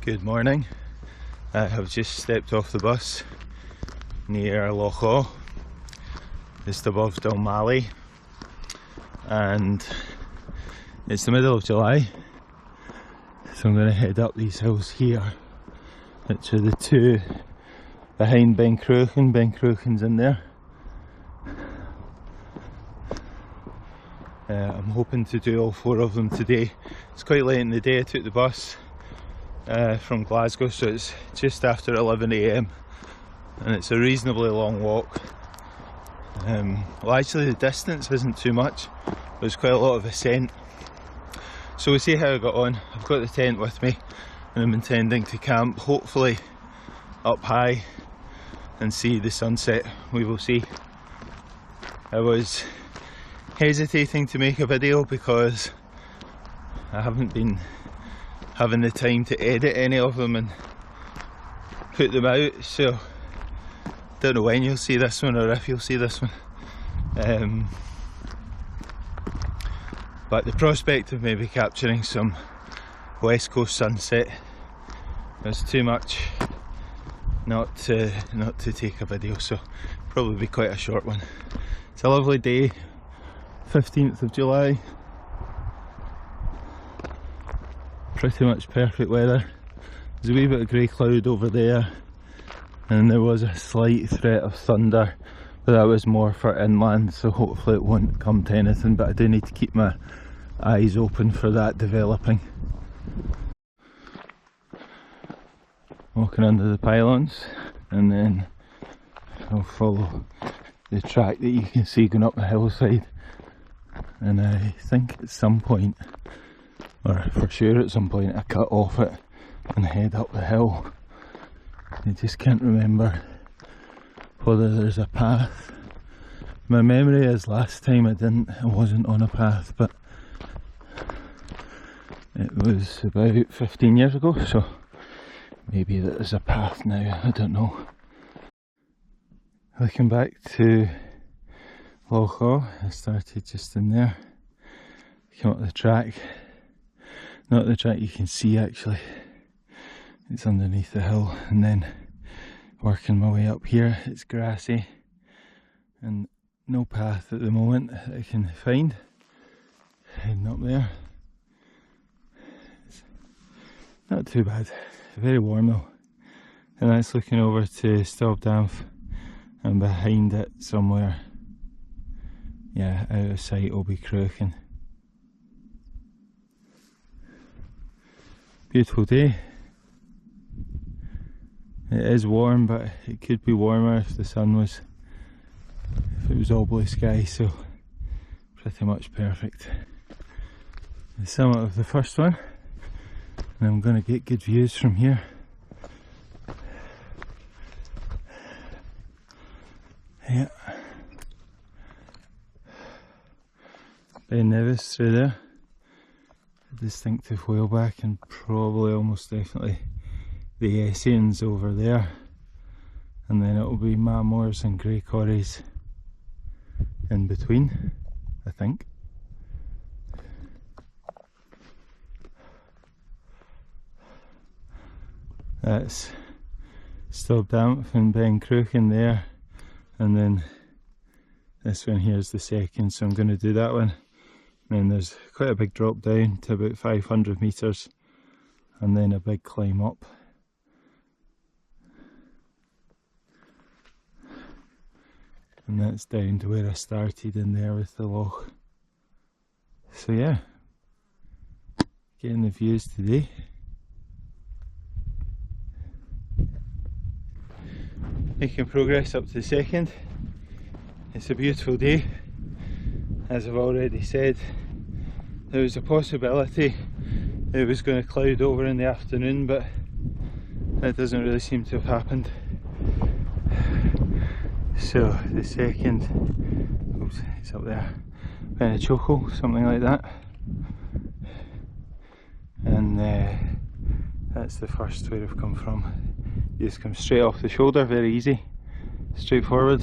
Good morning. I have just stepped off the bus near Loch, just above Dalmallly, and it's the middle of July, so I'm going to head up these hills here, which are the two behind Ben Cruachan. Ben Cruachan's in there. I'm hoping to do all four of them today. It's quite late in the day. I took the bus from Glasgow, so it's just after 11 AM and it's a reasonably long walk. Well, actually the distance isn't too much, there's quite a lot of ascent, so we'll see how I got on. I've got the tent with me and I'm intending to camp hopefully up high and see the sunset. We will see. I was hesitating to make a video because I haven't been having the time to edit any of them and put them out, so don't know when you'll see this one or if you'll see this one. But the prospect of maybe capturing some west coast sunset was too much not to take a video, so probably be quite a short one. It's a lovely day, 15th of July. Pretty much perfect weather. There's a wee bit of grey cloud over there and there was a slight threat of thunder, but that was more for inland, so hopefully it won't come to anything, but I do need to keep my eyes open for that developing. Walking under the pylons and then I'll follow the track that you can see going up the hillside, and I think at some point, or for sure at some point, I cut off it and head up the hill. I just can't remember whether there's a path. My memory is last time I wasn't on a path, but it was about 15 years ago, so maybe there's a path now, I don't know. Looking back to Loch, I started just in there, came up the track. Not the track you can see actually, it's underneath the hill, and then working my way up here. It's grassy and no path at the moment that I can find. Heading up there. It's not too bad, very warm though. And that's looking over to Stobdamf, and behind it somewhere, yeah, out of sight, will be Cruachan. Beautiful day. It is warm, but it could be warmer if the sun was, if it was all blue sky, so pretty much perfect. The summit of the first one, and I'm going to get good views from here. Yeah. Ben Nevis through there. Distinctive whaleback, and probably almost definitely the Essians over there, and then it will be Mamors and grey corries in between, I think. That's Stobdamf and Ben Cruachan there, and then this one here is the second, so I'm going to do that one. And then there's quite a big drop down to about 500 metres, and then a big climb up. And that's down to where I started in there with the loch. So yeah, getting the views today. Making progress up to the second. It's a beautiful day. As I've already said, there was a possibility it was going to cloud over in the afternoon, but that doesn't really seem to have happened. So the second, oops, it's up there, Choco, something like that, and that's the first where I've come from. You just come straight off the shoulder, very easy, straightforward.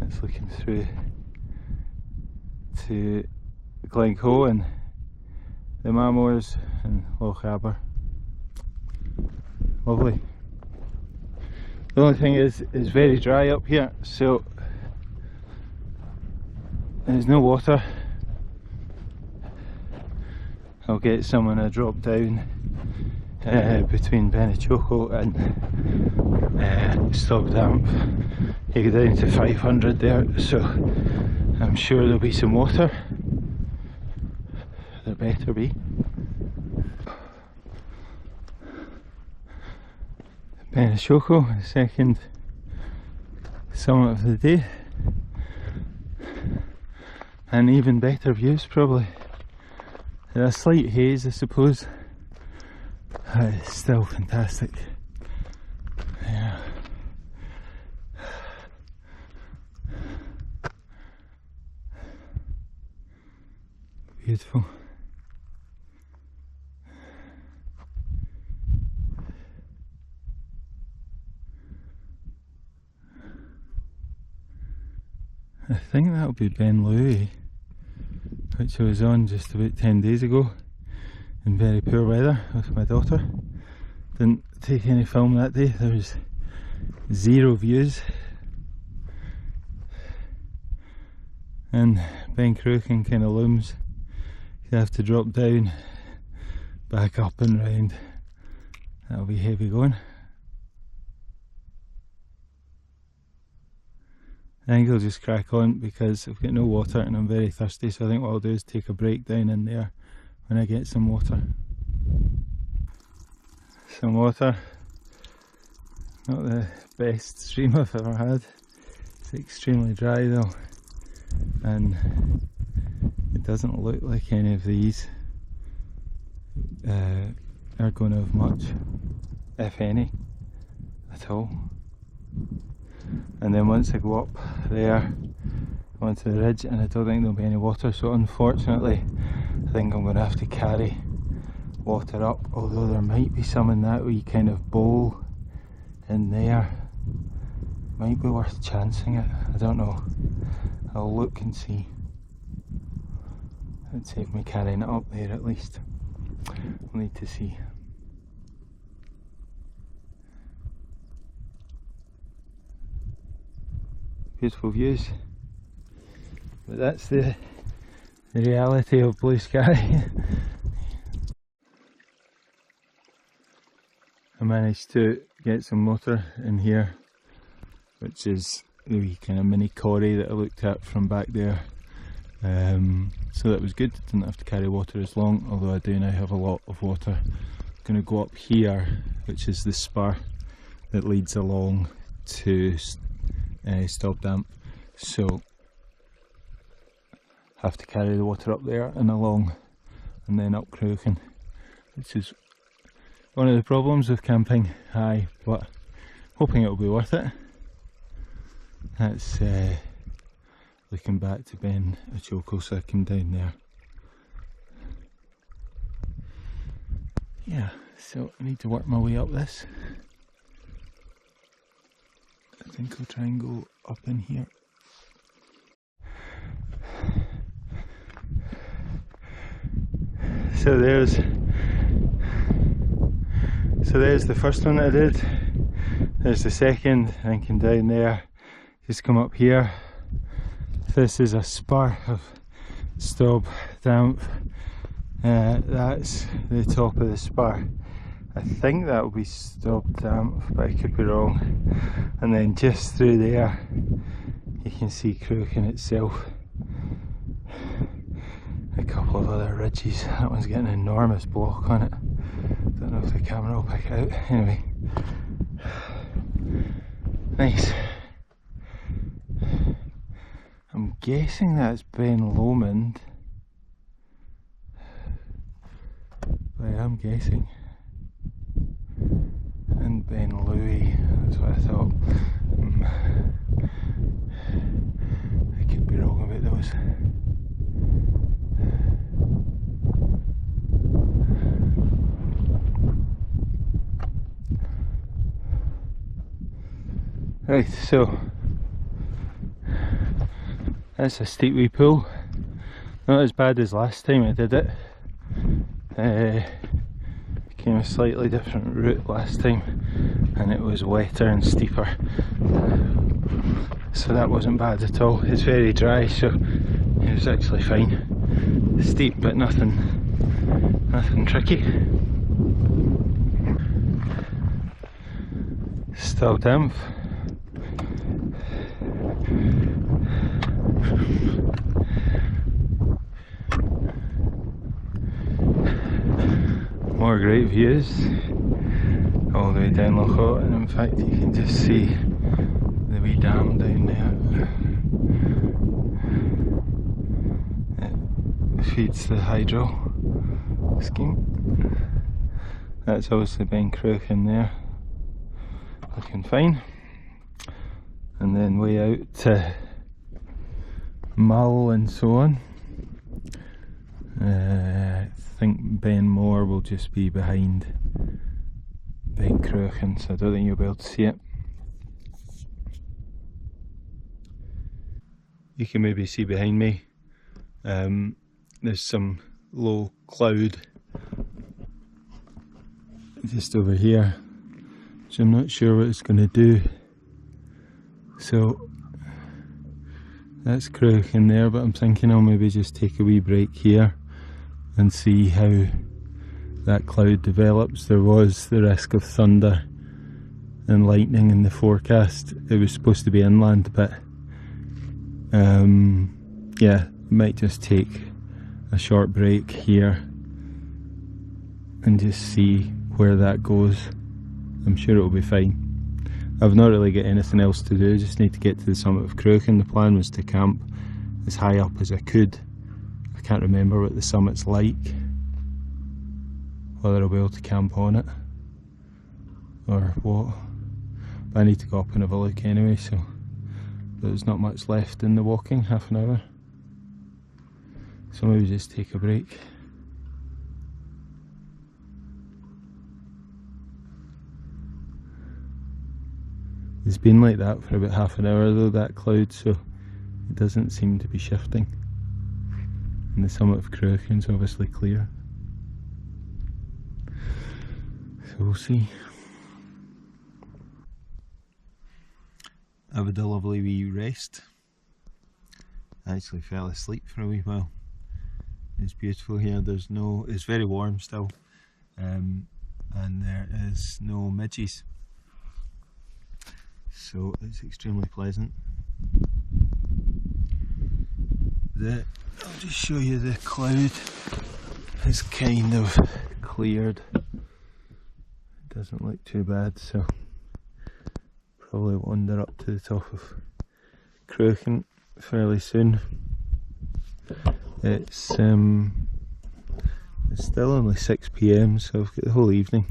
It's looking through to Glencoe, and the munros and Loch Aber. Lovely. The only thing is, it's very dry up here, so there's no water. I'll get someone to drop down between Ben Cruachan and Stop Damp. You go down to 500 there, so I'm sure there'll be some water. There better be. Ben Cruachan, the second summit of the day, and even better views probably. A slight haze, I suppose. It's still fantastic. Yeah. Beautiful. I think that'll be Ben Cruachan, which I was on just about 10 days ago in very poor weather with my daughter. Didn't take any film that day, there was 0 views. And Ben Cruachan kind of looms. You have to drop down, back up and round. That'll be heavy going. I think I'll just crack on because I've got no water and I'm very thirsty, so I think what I'll do is take a break down in there when I get some water. Some water. Not the best stream I've ever had. It's extremely dry though, and it doesn't look like any of these are going to have much, if any, at all. And then once I go up there onto the ridge, and I don't think there'll be any water, so unfortunately I think I'm going to have to carry water up, although there might be some in that wee kind of bowl in there. Might be worth chancing it, I don't know. I'll look and see. It'd save me carrying it up there at least. We'll need to see. Beautiful views, but that's the reality of blue sky. I managed to get some water in here, which is the wee kind of mini quarry that I looked at from back there, so that was good. Didn't have to carry water as long, although I do now have a lot of water. I'm going to go up here, which is the spur that leads along to Stop Damp, so have to carry the water up there and along and then up Cruachan, which is one of the problems with camping high, but hoping it'll be worth it. That's looking back to Ben Cruachan, so I came down there. Yeah, so I need to work my way up this. I think I'll try and go up in here. So there's the first one that I did. There's the second, and then came down there, just come up here. This is a spur of Stop Damp. That's the top of the spur. I think that will be Stop Damp, but I could be wrong. And then just through there you can see Cruachan itself. A couple of other ridges. That one's got an enormous block on it. Don't know if the camera will pick it out. Anyway, nice. I'm guessing that's Ben Lomond. But I am guessing. And Ben Cruachan, that's what I thought. I could be wrong about those. Right, so that's a steep wee pool. Not as bad as last time I did it, Came a slightly different route last time and it was wetter and steeper, so that wasn't bad at all. It's very dry, so it was actually fine. Steep but nothing tricky. Still damp. More great views all the way down Loch, and in fact you can just see the wee dam down there. It feeds the hydro scheme. That's obviously Ben Cruachan there, looking fine. And then way out to Mull and so on. I think Ben Moore will just be behind Ben Cruachan, so I don't think you'll be able to see it. You can maybe see behind me, there's some low cloud just over here, which I'm not sure what it's going to do. So that's Cruachan there, but I'm thinking I'll maybe just take a wee break here and see how that cloud develops. There was the risk of thunder and lightning in the forecast. It was supposed to be inland, but yeah, might just take a short break here and just see where that goes. I'm sure it'll be fine. I've not really got anything else to do, just need to get to the summit of Cruachan. The plan was to camp as high up as I could. I can't remember what the summit's like, whether I'll be able to camp on it or what, but I need to go up and have a look anyway, so there's not much left in the walking, half an hour, so maybe just take a break. It's been like that for about half an hour though, that cloud, so it doesn't seem to be shifting. And the summit of Cruachan's obviously clear. So we'll see. I had a lovely wee rest. I actually fell asleep for a wee while. It's beautiful here, it's very warm still, and there is no midges. So it's extremely pleasant. I'll just show you, the cloud has kind of cleared. It doesn't look too bad, so probably wander up to the top of Cruachan fairly soon. It's still only 6 PM, so I've got the whole evening.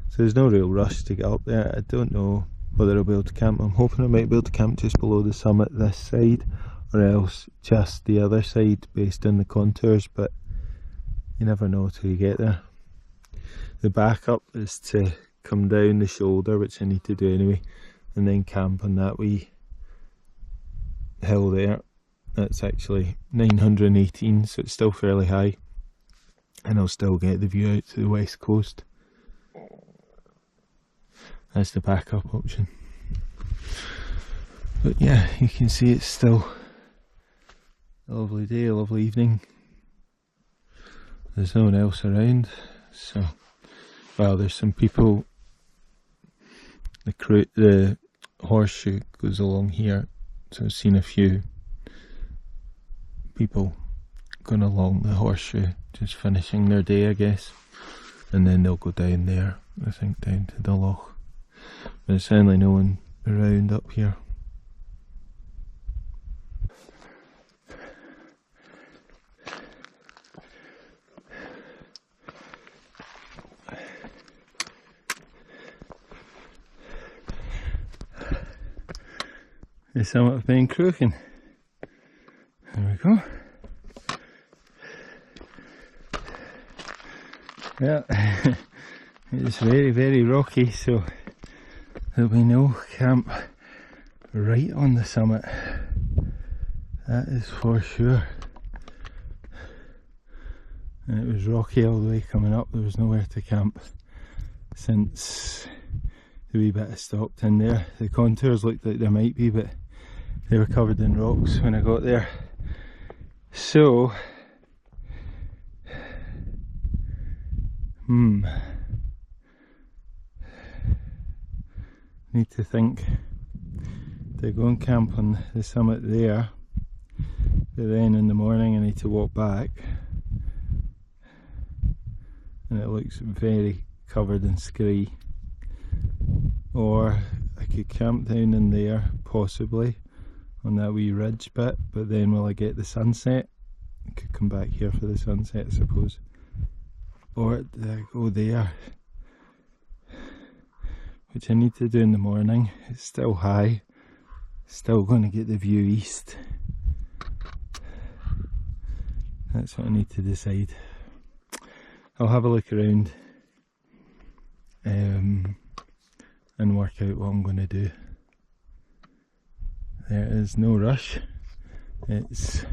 So there's no real rush to get up there. I don't know whether I'll be able to camp. I'm hoping I might be able to camp just below the summit this side, or else just the other side based on the contours, but you never know till you get there. The backup is to come down the shoulder, which I need to do anyway, and then camp on that wee hill there. That's actually 918, so it's still fairly high, and I'll still get the view out to the west coast. That's the backup option. But yeah, you can see it's still a lovely day, a lovely evening. There's no one else around, so, well, there's some people. The horseshoe goes along here, so I've seen a few people going along the horseshoe, just finishing their day, I guess, and then they'll go down there, I think, down to the loch. But there's certainly no one around up here. The summit of Ben Cruachan. There we go. Yeah, it's very, very rocky, so there'll be no camp right on the summit. That is for sure. and it was rocky all the way coming up. There was nowhere to camp since the wee bit I stopped in there. The contours looked like there might be, but they were covered in rocks when I got there. So need to think, do I go and camp on the summit there, but then in the morning I need to walk back and it looks very covered in scree, or I could camp down in there possibly on that wee ridge bit, but then will I get the sunset? I could come back here for the sunset I suppose, or do I go there, which I need to do in the morning. It's still high, still going to get the view east. That's what I need to decide. I'll have a look around and work out what I'm going to do. There is no rush. It's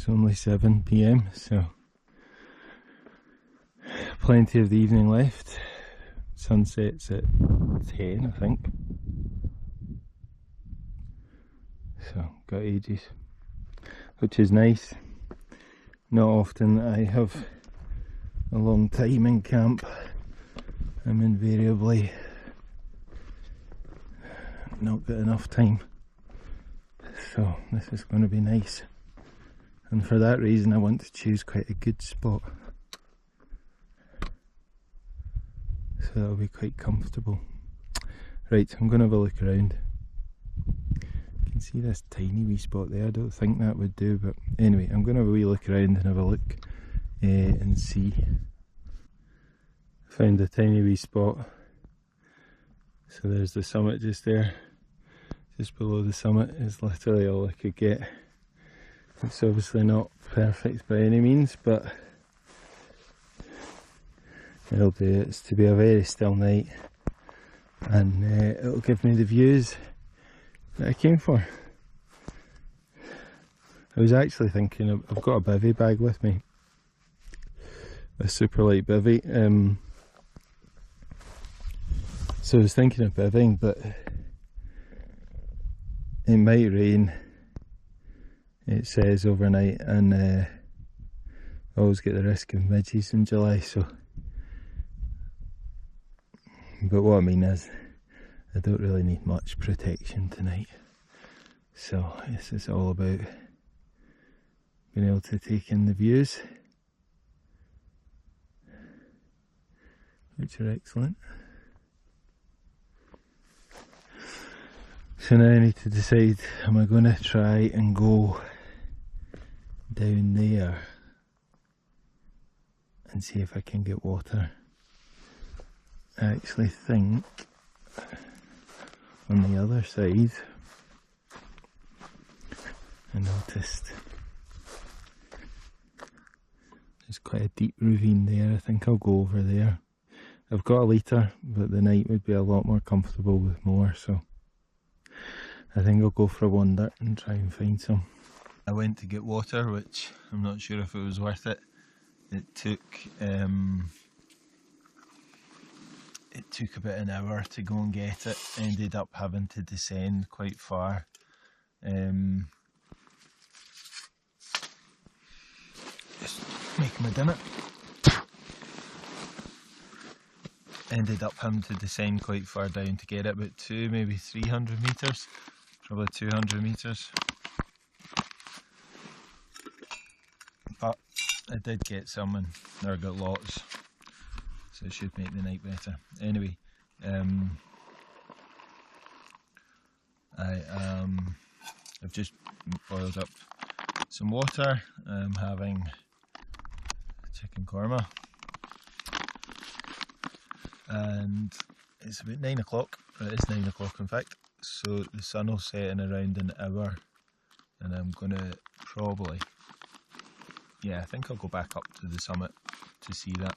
only 7 PM, so plenty of the evening left. Sunset's at 10, I think. So got ages, which is nice. Not often I have a long time in camp. I'm invariably not got enough time, so this is going to be nice, and for that reason I want to choose quite a good spot, so that'll be quite comfortable. Right, I'm going to have a look around. You can see this tiny wee spot there. I don't think that would do, but anyway, I'm going to have a wee look around and have a look and see. Found a tiny wee spot. So there's the summit just there. Just below the summit is literally all I could get. It's obviously not perfect by any means, but it'll do. It's to be a very still night, and it'll give me the views that I came for. I was actually thinking, I've got a bivvy bag with me, a super light bivvy. So I was thinking of bivvying, but it might rain, it says, overnight, and I always get the risk of midges in July, so. But what I mean is, I don't really need much protection tonight, so this is all about being able to take in the views, which are excellent. So now I need to decide, am I going to try and go down there and see if I can get water. I actually think on the other side I noticed there's quite a deep ravine there. I think I'll go over there. I've got a litre, but the night would be a lot more comfortable with more, so I think I'll go for a wander and try and find some. I went to get water, which I'm not sure if it was worth it. It took about an hour to go and get it. I ended up having to descend quite far. Just making my dinner. Ended up having to descend quite far down to get it, about 200, maybe 300 metres, probably 200 metres. But I did get some, and I got lots, so it should make the night better. Anyway, I've just boiled up some water. I'm having chicken korma, and it's about 9 o'clock. It is 9 o'clock in fact, so the sun will set in around an hour, and I'm gonna probably, yeah, I think I'll go back up to the summit to see that.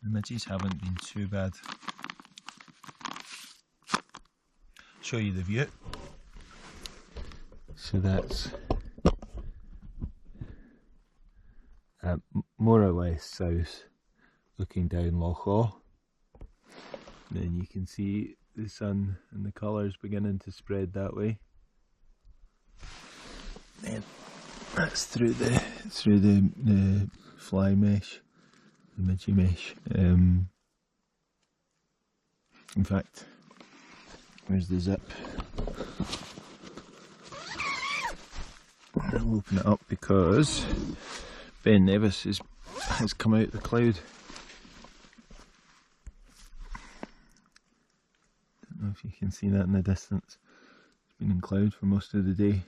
The midges haven't been too bad. Show you the view. So that's more or less south, looking down Loch Awe. Then you can see the sun and the colours beginning to spread that way. Then that's through the fly mesh, the midgie mesh. In fact, where's the zip? I'll open it up because Ben Nevis has come out the cloud. Don't know if you can see that in the distance. It's been in cloud for most of the day,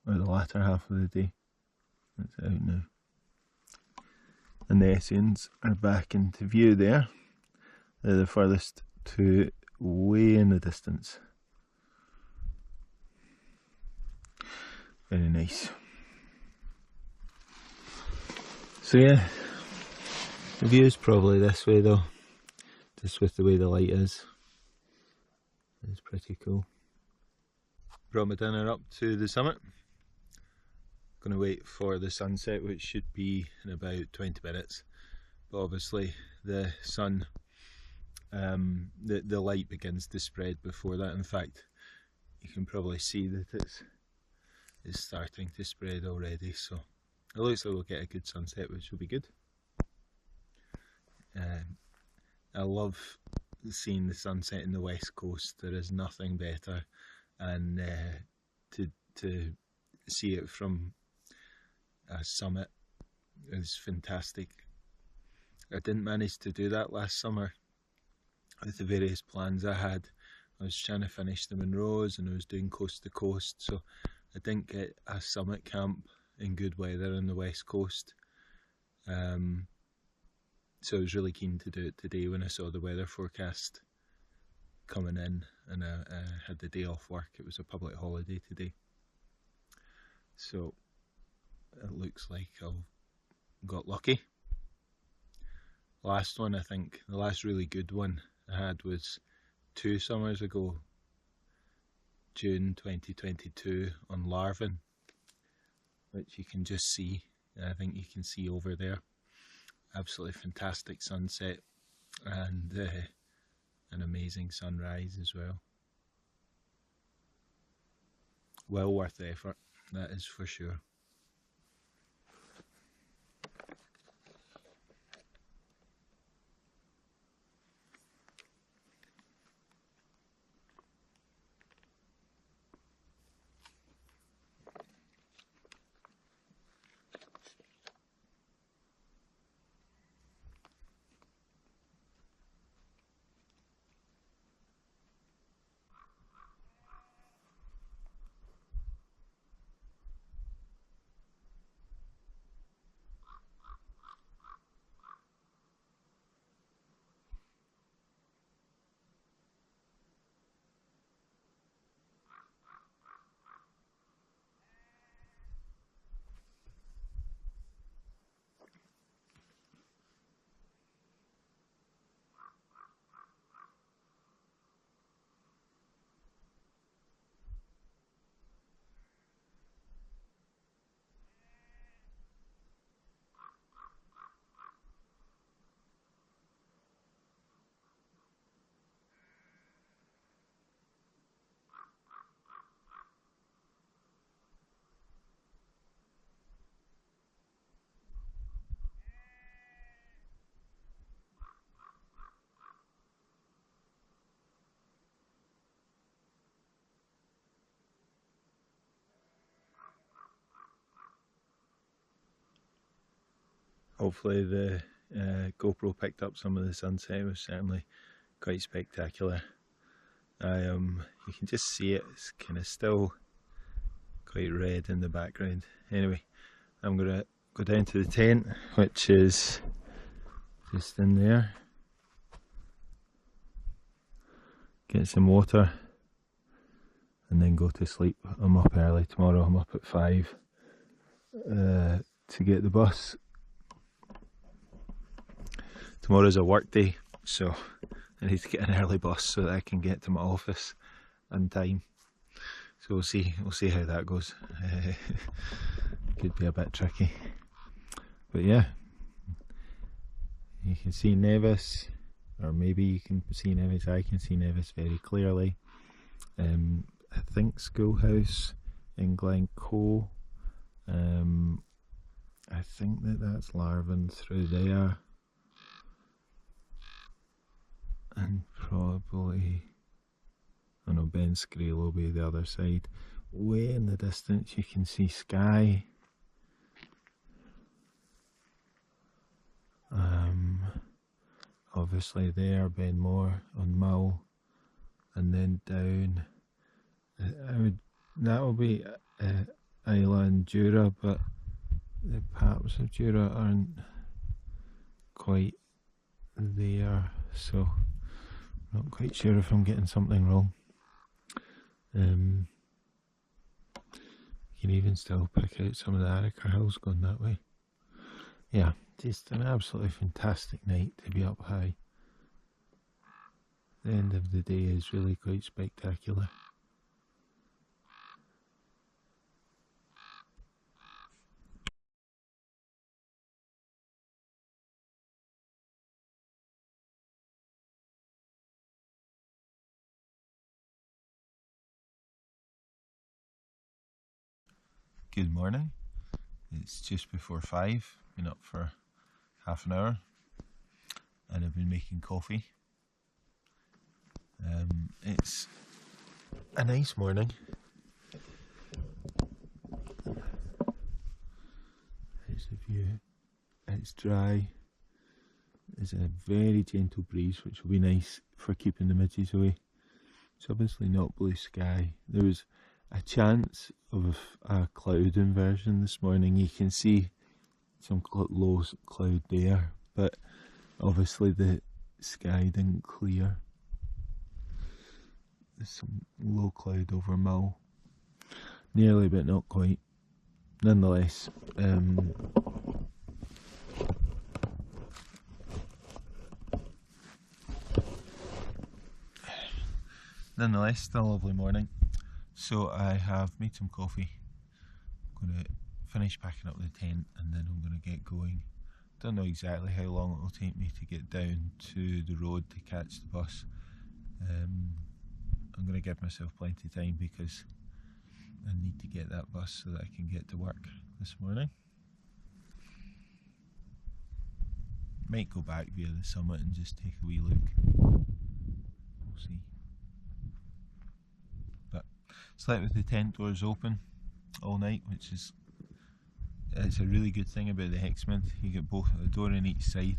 or the latter half of the day. It's out now. And the Essens are back into view there. They're the furthest to way in the distance. Very nice. So yeah, the view is probably this way though, just with the way the light is. It's pretty cool. Brought my dinner up to the summit. Going to wait for the sunset, which should be in about 20 minutes. But obviously the sun, the light begins to spread before that. In fact, you can probably see that it's starting to spread already, so it looks like we'll get a good sunset, which will be good. I love seeing the sunset in the west coast. There is nothing better, and to see it from a summit is fantastic. I didn't manage to do that last summer with the various plans I had. I was trying to finish the Munros and I was doing coast to coast, so I didn't get a summit camp in good weather on the west coast. So I was really keen to do it today when I saw the weather forecast coming in, and I had the day off work. It was a public holiday today, so it looks like I got lucky. Last one, I think, the last really good one I had was 2 summers ago, June 2022, on Larvin, which you can just see. I think you can see over there. Absolutely fantastic sunset and an amazing sunrise as well. Well worth the effort, that is for sure. Hopefully the GoPro picked up some of the sunset. It was certainly quite spectacular. You can just see it, it's kind of still quite red in the background. Anyway, I'm going to go down to the tent, which is just in there. Get some water and then go to sleep. I'm up early tomorrow, I'm up at 5 to get the bus. Tomorrow's a work day, so I need to get an early bus so that I can get to my office on time. So we'll see how that goes. Could be a bit tricky. But yeah, you can see Nevis, or maybe you can see Nevis. I can see Nevis very clearly. I think Schoolhouse in Glencoe. I think that's Larvin through there, and probably, I know Ben Cruachan will be the other side. Way in the distance you can see Skye. Obviously there, Benmore on Mull, and then down. That will be Isla and Jura, but the paps of Jura aren't quite there, so not quite sure if I'm getting something wrong. You can even still pick out some of the Arica hills going that way. Yeah, just an absolutely fantastic night to be up high. The end of the day is really quite spectacular. Good morning. It's just before 5. Been up for half an hour and I've been making coffee. It's a nice morning. There's the view. It's dry. There's a very gentle breeze, which will be nice for keeping the midges away. It's obviously not blue sky. There was a chance of a cloud inversion this morning. You can see some low cloud there, but obviously the sky didn't clear. There's some low cloud over Mull. Nearly, but not quite. Nonetheless, still a lovely morning. So I have made some coffee. I'm going to finish packing up the tent and then I'm going to get going. Don't know exactly how long it will take me to get down to the road to catch the bus. I'm going to give myself plenty of time because I need to get that bus so that I can get to work this morning. Might go back via the summit and just take a wee look. We'll see. But slept with the tent doors open all night, which is a really good thing about the Hexmid. You get both a door on each side,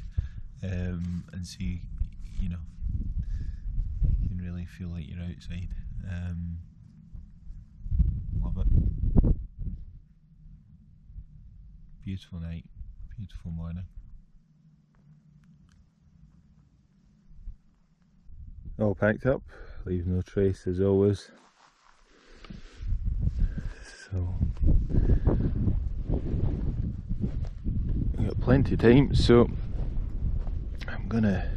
and so you know, you can really feel like you're outside. Love it. Beautiful night, beautiful morning. All packed up, leave no trace as always. So I've got plenty of time, so I'm gonna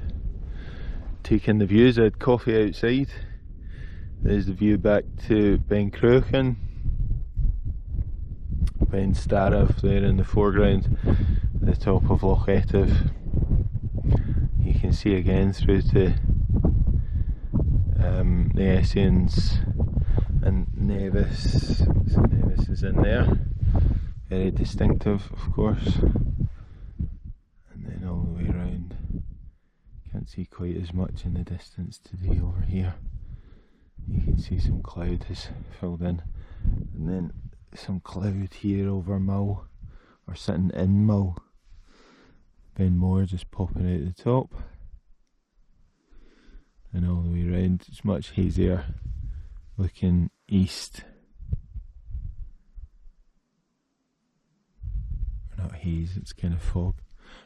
take in the views. I had coffee outside. There's the view back to Ben Cruachan. Ben Starriff there in the foreground, the top of Loch Etive. You can see again through to the Essens and Nevis. So Nevis is in there, very distinctive of course, and then all the way around. Can't see quite as much in the distance today over here. You can see some cloud has filled in, and then some cloud here over Mull, or sitting in Mull. Benmore just popping out the top, and all the way around it's much hazier looking east. Or not haze, it's kind of fog,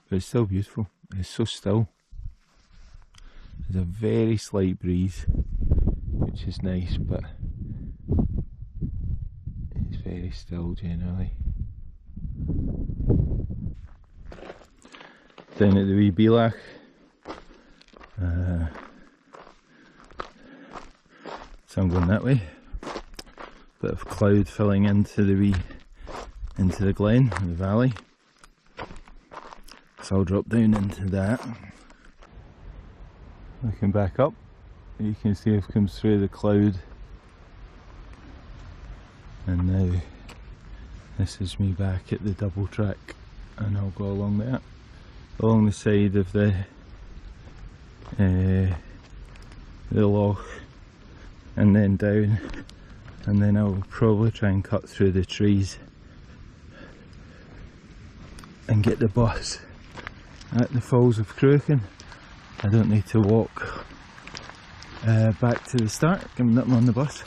but it's still beautiful. It's so still. There's a very slight breeze, which is nice, but it's very still generally. Down at the wee Bealach, so I'm going that way. Bit of cloud filling into the glen, the valley. So I'll drop down into that. Looking back up, you can see I've come through the cloud, and now this is me back at the double track, and I'll go along that, along the side of the loch, and then down, and then I'll probably try and cut through the trees and get the bus at the Falls of Cruachan. I don't need to walk back to the start, given that I'm on the bus.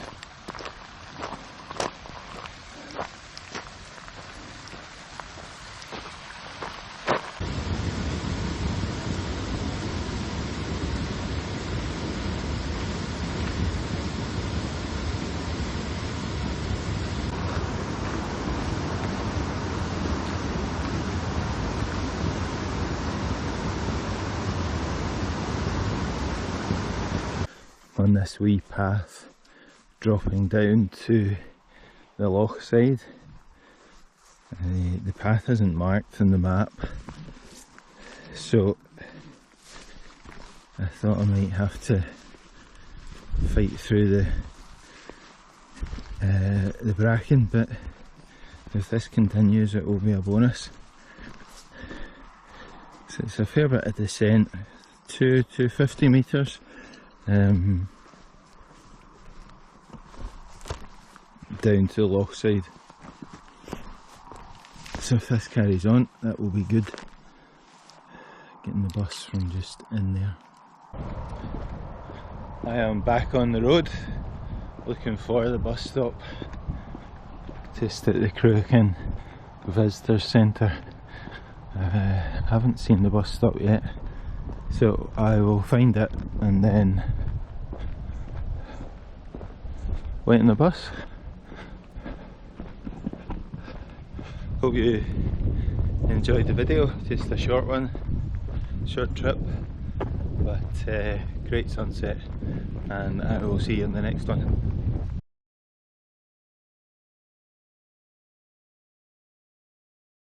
On this wee path dropping down to the loch side. The path isn't marked on the map, so I thought I might have to fight through the bracken, but if this continues it will be a bonus. So it's a fair bit of descent, 250 metres. Down to the loch side. So if this carries on, that will be good. Getting the bus from just in there. I am back on the road, looking for the bus stop, just at the Cruachan Visitor Centre. I haven't seen the bus stop yet, so I will find it and then wait in the bus. Hope you enjoyed the video, just a short one, short trip, but great sunset, and I will see you in the next one.